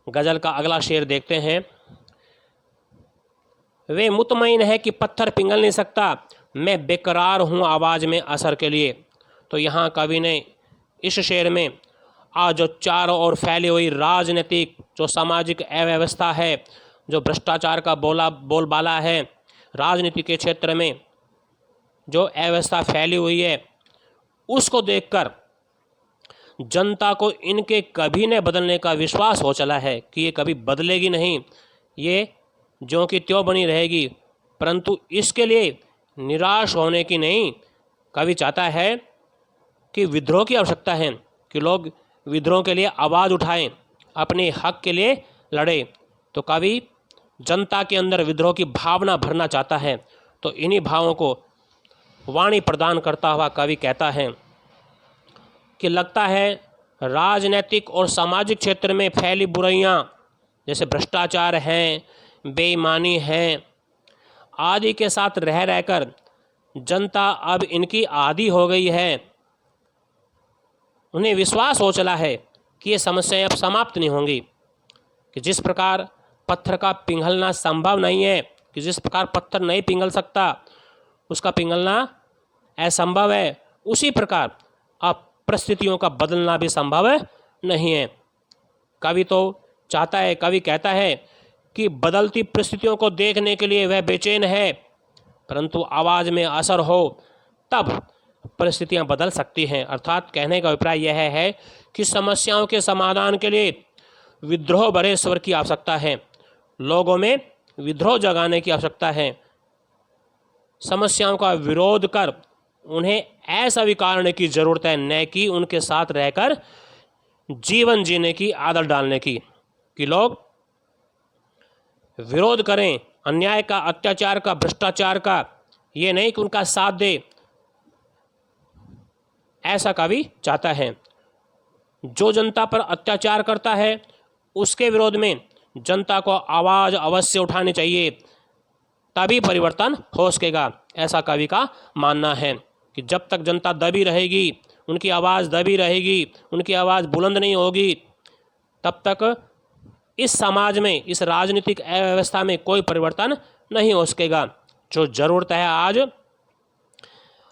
गज़ल का अगला शेर देखते हैं। वे मुतमईन है कि पत्थर पिघल नहीं सकता, मैं बेकरार हूँ आवाज़ में असर के लिए। तो यहाँ कवि ने इस शेर में आज जो चारों ओर फैली हुई राजनीतिक जो सामाजिक अव्यवस्था है, जो भ्रष्टाचार का बोलबाला है, राजनीति के क्षेत्र में जो अव्यवस्था फैली हुई है, उसको देखकर जनता को इनके कभी न बदलने का विश्वास हो चला है कि ये कभी बदलेगी नहीं, ये ज्यों की त्यों बनी रहेगी। परंतु इसके लिए निराश होने की नहीं, कवि चाहता है कि विद्रोह की आवश्यकता है, कि लोग विद्रोह के लिए आवाज़ उठाएं, अपने हक के लिए लड़ें। तो कवि जनता के अंदर विद्रोह की भावना भरना चाहता है। तो इन्हीं भावों को वाणी प्रदान करता हुआ कवि कहता है कि लगता है राजनीतिक और सामाजिक क्षेत्र में फैली बुराइयां जैसे भ्रष्टाचार हैं, बेईमानी है आदि के साथ रह रहकर जनता अब इनकी आदी हो गई है। उन्हें विश्वास हो चला है कि ये समस्याएं अब समाप्त नहीं होंगी, कि जिस प्रकार पत्थर का पिघलना संभव नहीं है, कि जिस प्रकार पत्थर नहीं पिघल सकता, उसका पिघलना असंभव है, उसी प्रकार अब परिस्थितियों का बदलना भी संभव नहीं है। कवि तो चाहता है, कवि कहता है कि बदलती परिस्थितियों को देखने के लिए वह बेचैन है, परंतु आवाज़ में असर हो तब परिस्थितियां बदल सकती हैं। अर्थात कहने का अभिप्राय यह है कि समस्याओं के समाधान के लिए विद्रोह भरे स्वर की आवश्यकता है, लोगों में विद्रोह जगाने की आवश्यकता है। समस्याओं का विरोध कर उन्हें ऐसा स्वीकारने की ज़रूरत है, न कि उनके साथ रहकर जीवन जीने की आदत डालने की, कि लोग विरोध करें अन्याय का, अत्याचार का, भ्रष्टाचार का, ये नहीं कि उनका साथ दे। ऐसा कवि चाहता है। जो जनता पर अत्याचार करता है उसके विरोध में जनता को आवाज़ अवश्य उठानी चाहिए, तभी परिवर्तन हो सकेगा। ऐसा कवि का मानना है कि जब तक जनता दबी रहेगी, उनकी आवाज़ दबी रहेगी, उनकी आवाज़ बुलंद नहीं होगी, तब तक इस समाज में, इस राजनीतिक अव्यवस्था में कोई परिवर्तन नहीं हो सकेगा। जो ज़रूरत है आज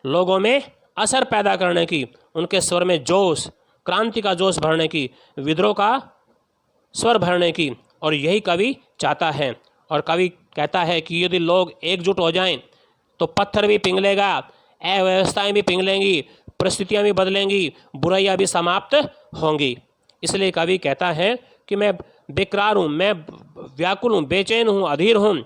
लोगों में असर पैदा करने की, उनके स्वर में जोश, क्रांति का जोश भरने की, विद्रोह का स्वर भरने की, और यही कवि चाहता है। और कवि कहता है कि यदि लोग एकजुट हो जाएं तो पत्थर भी पिघलेगा, अव्यवस्थाएं भी पिघलेंगी, परिस्थितियां भी बदलेंगी, बुराइयां भी समाप्त होंगी। इसलिए कवि कहता है कि मैं बेकरार हूँ, मैं व्याकुल हूँ, बेचैन हूँ, अधीर हूँ।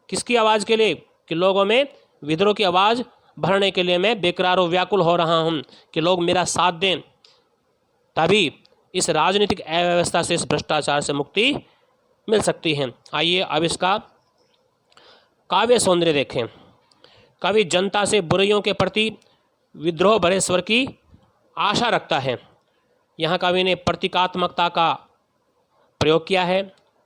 किसकी आवाज़ के लिए? कि लोगों में विद्रोह की आवाज़ भरने के लिए मैं बेकरार और व्याकुल हो रहा हूँ, कि लोग मेरा साथ दें, तभी इस राजनीतिक अव्यवस्था से, इस भ्रष्टाचार से मुक्ति मिल सकती है। आइए अब इसका काव्य सौंदर्य देखें। कवि जनता से बुराइयों के प्रति विद्रोह भरे स्वर की आशा रखता है। यहाँ कवि ने प्रतीकात्मकता का प्रयोग किया है।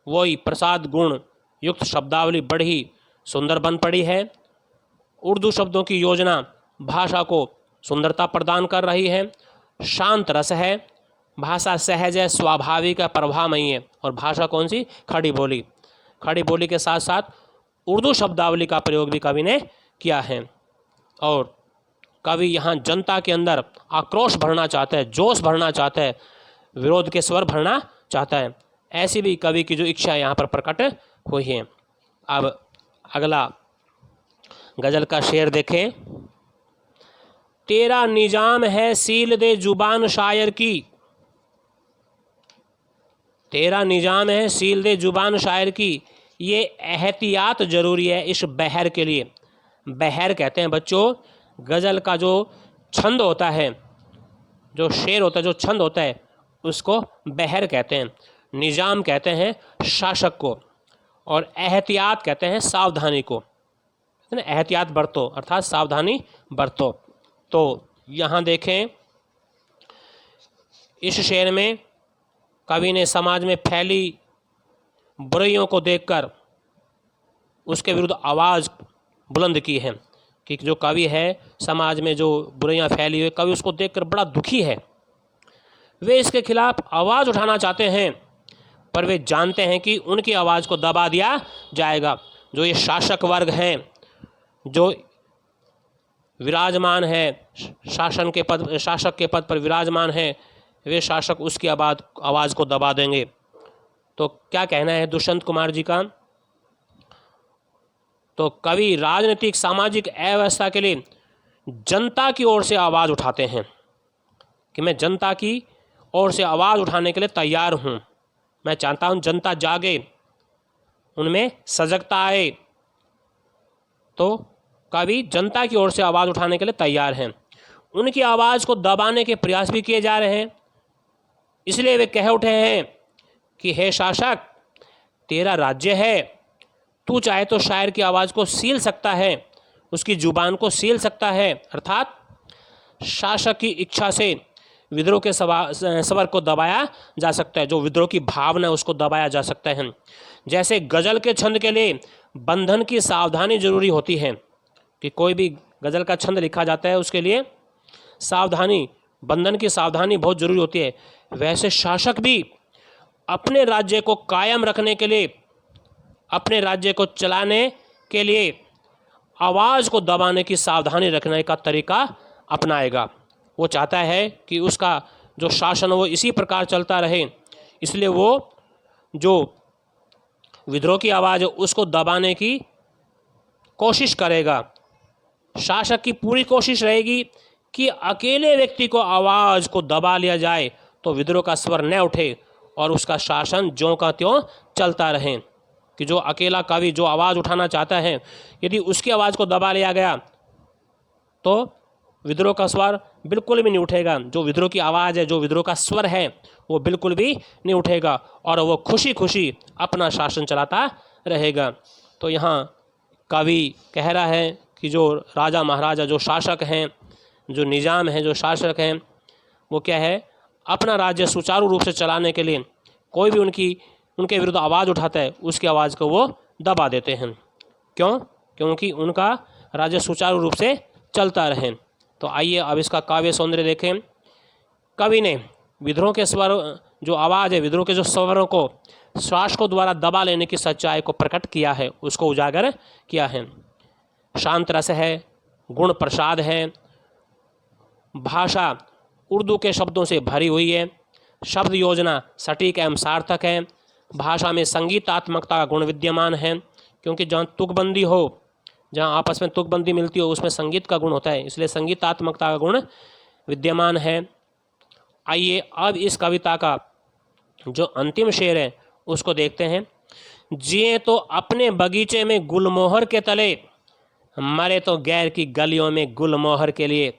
वही प्रसाद गुण युक्त शब्दावली बड़ी सुंदर बन पड़ी है। उर्दू शब्दों की योजना भाषा को सुंदरता प्रदान कर रही है। शांत रस है, भाषा सहज है, स्वाभाविक है, प्रभामयी है। और भाषा कौन सी? खड़ी बोली। खड़ी बोली के साथ साथ उर्दू शब्दावली का प्रयोग भी कवि ने किया है। और कवि यहाँ जनता के अंदर आक्रोश भरना चाहता है, जोश भरना चाहता है, विरोध के स्वर भरना चाहता है। ऐसी भी कवि की जो इच्छा यहाँ पर प्रकट हुई है। अब अगला गज़ल का शेर देखें। तेरा निजाम है सील दे जुबान शायर की, तेरा निजाम है सील दे जुबान शायर की, ये एहतियात ज़रूरी है इस बहर के लिए। बहर कहते हैं बच्चों गज़ल का जो छंद होता है, जो शेर होता है, जो छंद होता है, उसको बहर कहते हैं। निजाम कहते हैं शासक को, और एहतियात कहते हैं सावधानी को। एहतियात बरतो अर्थात सावधानी बरतो। तो यहाँ देखें इस शेर में कवि ने समाज में फैली बुराइयों को देखकर उसके विरुद्ध आवाज़ बुलंद की है। कि जो कवि है, समाज में जो बुराइयां फैली हुई, कवि उसको देखकर बड़ा दुखी है। वे इसके खिलाफ आवाज़ उठाना चाहते हैं, पर वे जानते हैं कि उनकी आवाज़ को दबा दिया जाएगा। जो ये शासक वर्ग हैं, जो विराजमान है, शासक के पद पर विराजमान है, वे शासक उसकी आवाज़ को दबा देंगे। तो क्या कहना है दुष्यंत कुमार जी का? तो कवि राजनीतिक सामाजिक अव्यवस्था के लिए जनता की ओर से आवाज़ उठाते हैं कि मैं जनता की ओर से आवाज़ उठाने के लिए तैयार हूँ। मैं चाहता हूँ जनता जागे, उनमें सजगता आए। तो कवि जनता की ओर से आवाज़ उठाने के लिए तैयार हैं। उनकी आवाज़ को दबाने के प्रयास भी किए जा रहे हैं। इसलिए वे कह उठे हैं कि हे शासक, तेरा राज्य है, तू चाहे तो शायर की आवाज़ को सील सकता है, उसकी जुबान को सील सकता है। अर्थात शासक की इच्छा से विद्रोह के स्वर को दबाया जा सकता है, जो विद्रोह की भावना है उसको दबाया जा सकता है। जैसे गज़ल के छंद के लिए बंधन की सावधानी जरूरी होती है, कि कोई भी गज़ल का छंद लिखा जाता है उसके लिए सावधानी, बंधन की सावधानी बहुत जरूरी होती है। वैसे शासक भी अपने राज्य को कायम रखने के लिए, अपने राज्य को चलाने के लिए आवाज़ को दबाने की सावधानी रखने का तरीका अपनाएगा। वो चाहता है कि उसका जो शासन वो इसी प्रकार चलता रहे, इसलिए वो जो विद्रोह की आवाज़ है उसको दबाने की कोशिश करेगा। शासक की पूरी कोशिश रहेगी कि अकेले व्यक्ति को आवाज़ को दबा लिया जाए तो विद्रोह का स्वर न उठे और उसका शासन ज्यों का त्यों चलता रहे। कि जो अकेला कवि जो आवाज़ उठाना चाहता है, यदि उसकी आवाज़ को दबा लिया गया तो विद्रोह का स्वर बिल्कुल भी नहीं उठेगा। जो विद्रोह की आवाज़ है, जो विद्रोह का स्वर है, वो बिल्कुल भी नहीं उठेगा और वो खुशी खुशी अपना शासन चलाता रहेगा। तो यहाँ कवि कह रहा है कि जो राजा महाराजा, जो शासक हैं, जो निज़ाम हैं, जो शासक हैं, वो क्या है, अपना राज्य सुचारू रूप से चलाने के लिए कोई भी उनके विरुद्ध आवाज़ उठाता है, उसकी आवाज़ को वो दबा देते हैं। क्यों? क्योंकि उनका राज्य सुचारू रूप से चलता रहे। तो आइए अब इसका काव्य सौंदर्य देखें। कवि ने विद्रोह के स्वर, जो आवाज़ है, विद्रोह के जो स्वरों को शासकों द्वारा दबा लेने की सच्चाई को प्रकट किया है, उसको उजागर किया है। शांत रस है, गुण प्रसाद है, भाषा उर्दू के शब्दों से भरी हुई है, शब्द योजना सटीक एवं सार्थक है, भाषा में संगीतात्मकता का गुण विद्यमान है, क्योंकि जहाँ तुकबंदी हो, जहाँ आपस में तुकबंदी मिलती हो, उसमें संगीत का गुण होता है, इसलिए संगीतात्मकता का गुण विद्यमान है। आइए अब इस कविता का जो अंतिम शेर है उसको देखते हैं। जिए तो अपने बगीचे में गुलमोहर के तले, मरे तो गैर की गलियों में गुलमोहर के लिए।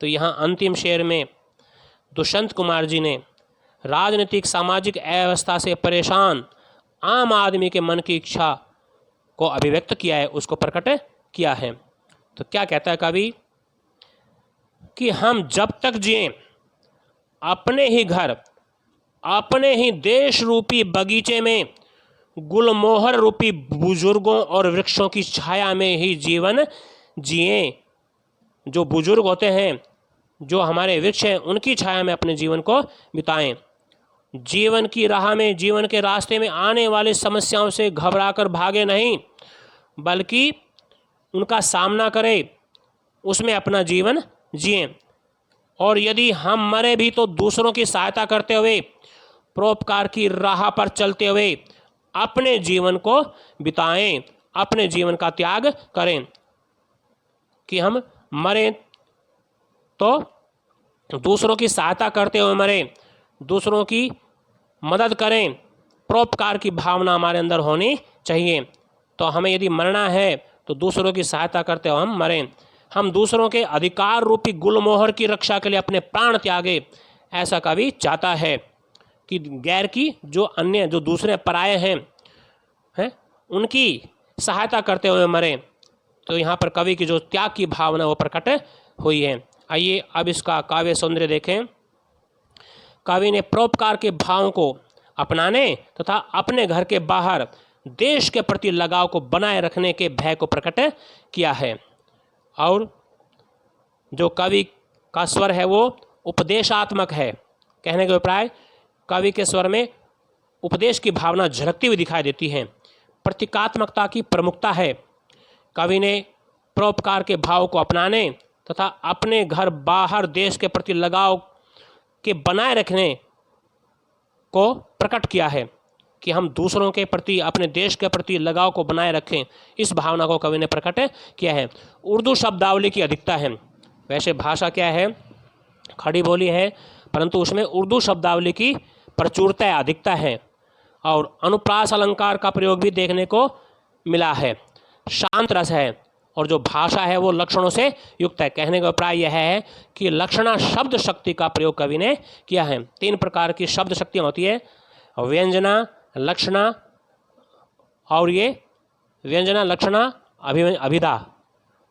तो यहाँ अंतिम शेर में दुष्यंत कुमार जी ने राजनीतिक सामाजिक अव्यवस्था से परेशान आम आदमी के मन की इच्छा को अभिव्यक्त किया है, उसको प्रकट किया है। तो क्या कहता है कवि कि हम जब तक जिए अपने ही घर, अपने ही देश रूपी बगीचे में गुलमोहर रूपी बुजुर्गों और वृक्षों की छाया में ही जीवन जिए। जो बुजुर्ग होते हैं, जो हमारे वृक्ष हैं, उनकी छाया में अपने जीवन को बिताएं। जीवन की राह में, जीवन के रास्ते में आने वाली समस्याओं से घबराकर भागे नहीं, बल्कि उनका सामना करें, उसमें अपना जीवन जिएं। और यदि हम मरे भी तो दूसरों की सहायता करते हुए, परोपकार की राह पर चलते हुए अपने जीवन को बिताएं, अपने जीवन का त्याग करें। कि हम मरें तो दूसरों की सहायता करते हुए मरें, दूसरों की मदद करें, परोपकार की भावना हमारे अंदर होनी चाहिए। तो हमें यदि मरना है तो दूसरों की सहायता करते हुए हम मरें, हम दूसरों के अधिकार रूपी गुलमोहर की रक्षा के लिए अपने प्राण त्यागे, ऐसा कवि चाहता है। कि गैर की, जो अन्य, जो दूसरे पराये हैं, उनकी सहायता करते हुए मरें। तो यहाँ पर कवि की जो त्याग की भावना वो प्रकट हुई है। आइए अब इसका काव्य सौंदर्य देखें। कवि ने परोपकार के भाव को अपनाने तथा अपने घर के बाहर देश के प्रति लगाव को बनाए रखने के भय को प्रकट किया है। और जो कवि का स्वर है वो उपदेशात्मक है। कहने के अभिप्राय, कवि के स्वर में उपदेश की भावना झलकती हुई दिखाई देती है। प्रतीकात्मकता की प्रमुखता है। कवि ने परोपकार के भाव को अपनाने तथा अपने घर बाहर देश के प्रति लगाव के बनाए रखने को प्रकट किया है कि हम दूसरों के प्रति, अपने देश के प्रति लगाव को बनाए रखें। इस भावना को कवि ने प्रकट किया है। उर्दू शब्दावली की अधिकता है। वैसे भाषा क्या है, खड़ी बोली है, परंतु उसमें उर्दू शब्दावली की प्रचुरता, अधिकता है और अनुप्रास अलंकार का प्रयोग भी देखने को मिला है। शांत रस है और जो भाषा है वो लक्षणों से युक्त है। कहने का अभिप्राय यह है कि लक्षणा शब्द शक्ति का प्रयोग कवि ने किया है। 3 प्रकार की शब्द शक्तियाँ होती है, व्यंजना, लक्षणा और ये व्यंजना, लक्षणा, अभिधा।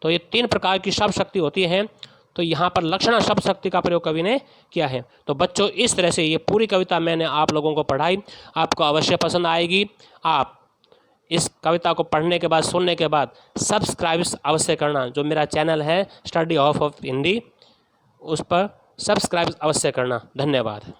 तो ये 3 प्रकार की शब्द शक्ति होती है। तो यहाँ पर लक्षणा शब्द शक्ति का प्रयोग कवि ने किया है। तो बच्चों, इस तरह से ये पूरी कविता मैंने आप लोगों को पढ़ाई, आपको अवश्य पसंद आएगी। आप इस कविता को पढ़ने के बाद, सुनने के बाद सब्सक्राइब अवश्य करना। जो मेरा चैनल है स्टडी ऑफ हिंदी, उस पर सब्सक्राइब अवश्य करना। धन्यवाद।